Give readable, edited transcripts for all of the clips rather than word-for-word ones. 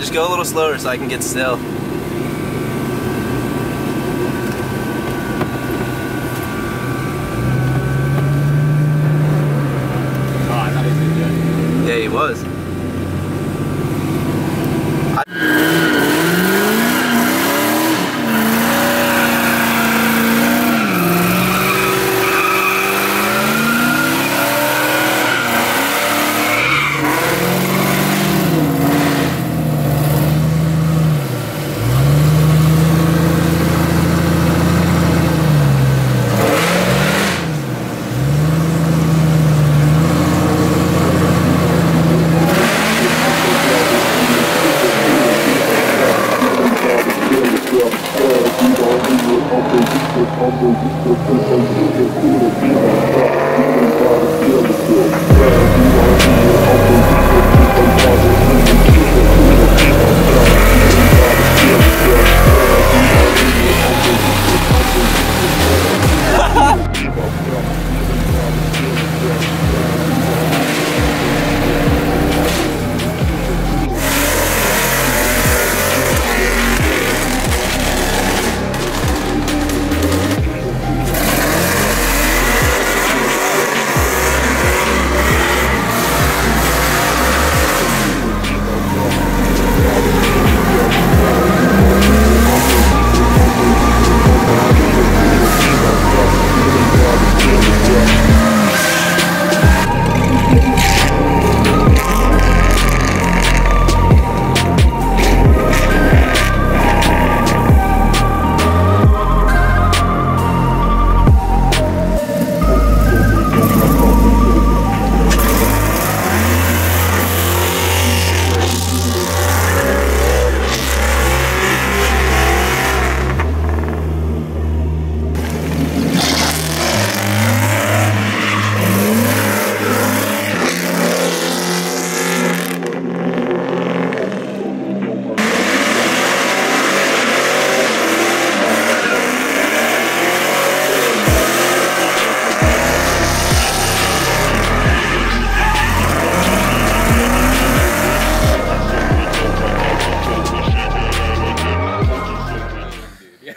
just go a little slower so I can get still. Yeah, he was.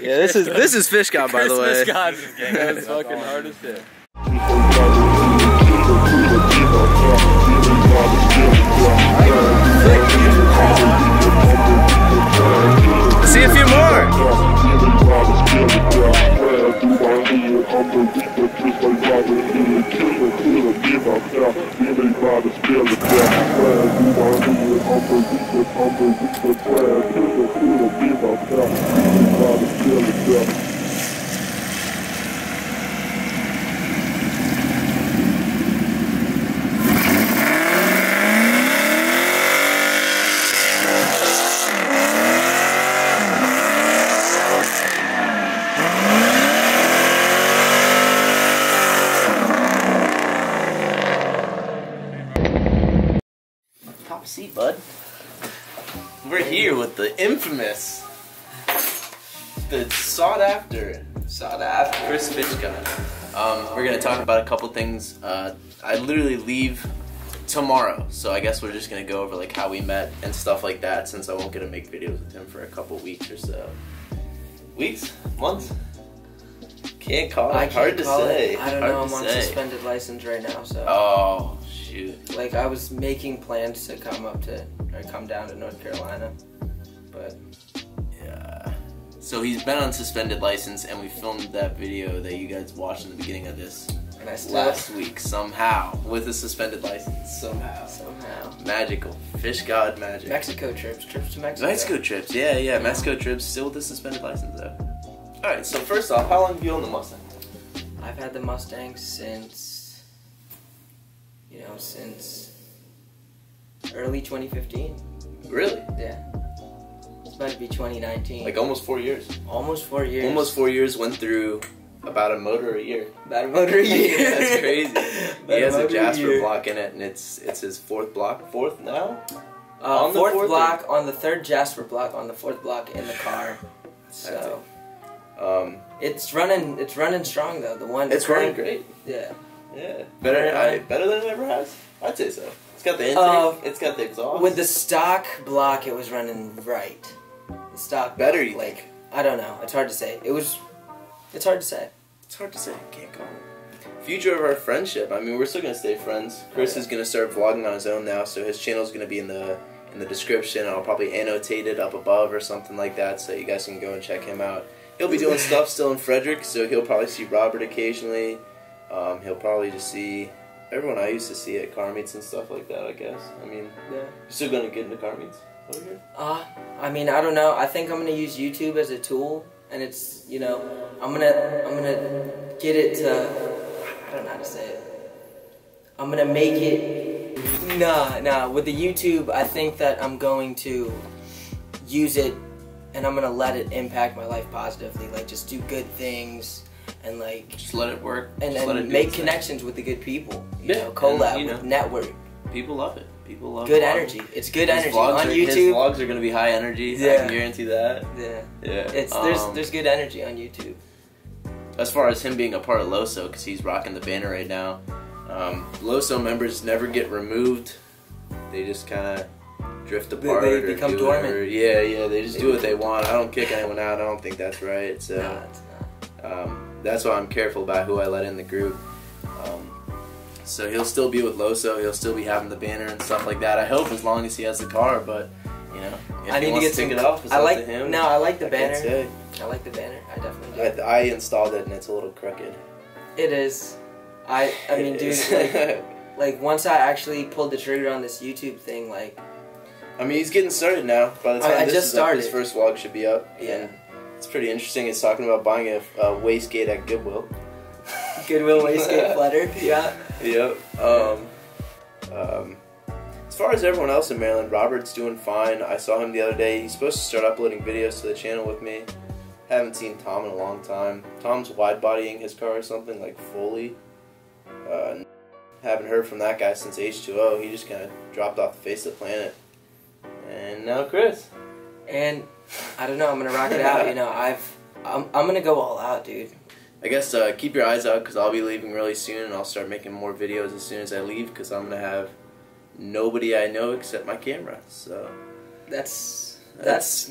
Yeah, this is Fishgod, by the way. Fishgod is getting That's fucking hard as shit. See a few more. Top seat, bud. We're here with the infamous, the sought after Chris Fishgod. We're gonna talk about a couple things. I literally leave tomorrow, so I guess we're just gonna go over like how we met and stuff like that, since I won't get to make videos with him for a couple weeks or so. Weeks? Months? Can't call it. Hard to say. I don't know. I'm on suspended license right now, so. Oh shoot. Like I was making plans to come down to North Carolina, but. Yeah. So he's been on suspended license, and we filmed that video that you guys watched in the beginning of this last week somehow with a suspended license. Somehow. Magical. Fishgod magic. Mexico trips to Mexico. Mexico trips. Yeah. Mexico trips still with a suspended license though. All right. So first off, how long have you owned the Mustang? I've had the Mustang since early 2015. Really? Yeah. It's about to be 2019. Like almost 4 years. Almost 4 years. Almost 4 years. Went through about a motor a year. About a motor a year. That's crazy. He has a Jasper block in it, and it's his fourth block. Fourth now? On the fourth block, on the third Jasper block, on the fourth block in the car. So it's running strong though. It's running great. Yeah. Yeah. Better than it ever has. I'd say so. It's got the intake. It's got the exhaust. With the stock block, it was running right. The stock better, block, like I don't know. It's hard to say. It's hard to say. It's hard to say. I can't call it. Future of our friendship. I mean, we're still gonna stay friends. Chris is gonna start vlogging on his own now, so his channel's gonna be in the description. I'll probably annotate it up above or something like that, so you guys can go and check him out. He'll be doing stuff still in Frederick, so he'll probably see Robert occasionally. He'll probably just see everyone I used to see at car meets and stuff like that, I guess. I mean, yeah. You're still gonna get into car meets over here? I mean, I don't know. I think I'm gonna use YouTube as a tool, and it's, you know, I'm gonna get it to, I don't know how to say it. I'm gonna make it, nah, with the YouTube, I think that I'm going to use it, and I'm gonna let it impact my life positively, like just do good things, and like just let it work, and make connections with the good people. You know, collab, with network. People love it. People love good energy. It's good energy on YouTube. His vlogs are gonna be high energy. Yeah. I can guarantee that. Yeah. Yeah. It's there's good energy on YouTube. As far as him being a part of Lowso, because he's rocking the banner right now. Lowso members never get removed. They just kind of drift apart. They become dormant. Yeah. They just do what they want. I don't kick anyone out. I don't think that's right. So. No, it's not. That's why I'm careful about who I let in the group. So he'll still be with Lowso, he'll still be having the banner and stuff like that. I hope as long as he has the car, but you know, if I need to get take it off, it's up to him. No, I like the banner. I like the banner. I definitely do. I installed it and it's a little crooked. It is. I mean, dude, like once I actually pulled the trigger on this YouTube thing, like. I mean, he's getting started now. By the time I just started. His first vlog should be up. Yeah. And it's pretty interesting. It's talking about buying a wastegate at Goodwill. Goodwill wastegate flutter, yeah. Yep. As far as everyone else in Maryland, Robert's doing fine. I saw him the other day. He's supposed to start uploading videos to the channel with me. Haven't seen Tom in a long time. Tom's wide bodying his car or something, like fully. Haven't heard from that guy since H2O. He just kind of dropped off the face of the planet. And now Chris. And I don't know. I'm gonna rock it out. You know, I'm gonna go all out, dude. I guess keep your eyes out because I'll be leaving really soon, and I'll start making more videos as soon as I leave because I'm gonna have nobody I know except my camera. So that's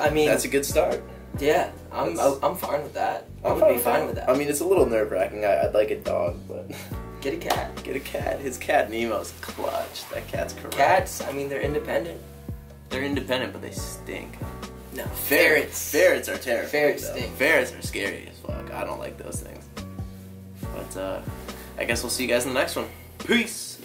I mean that's a good start. Yeah, I'm fine with that. I would be fine with that. I mean, it's a little nerve-wracking. I'd like a dog, but get a cat. Get a cat. His cat Nemo's clutch. That cat's correct. Cats, I mean, they're independent. They're independent, but they stink. No, ferrets are terrible. Ferrets stink. Ferrets are scary as fuck. I don't like those things. But I guess we'll see you guys in the next one. Peace.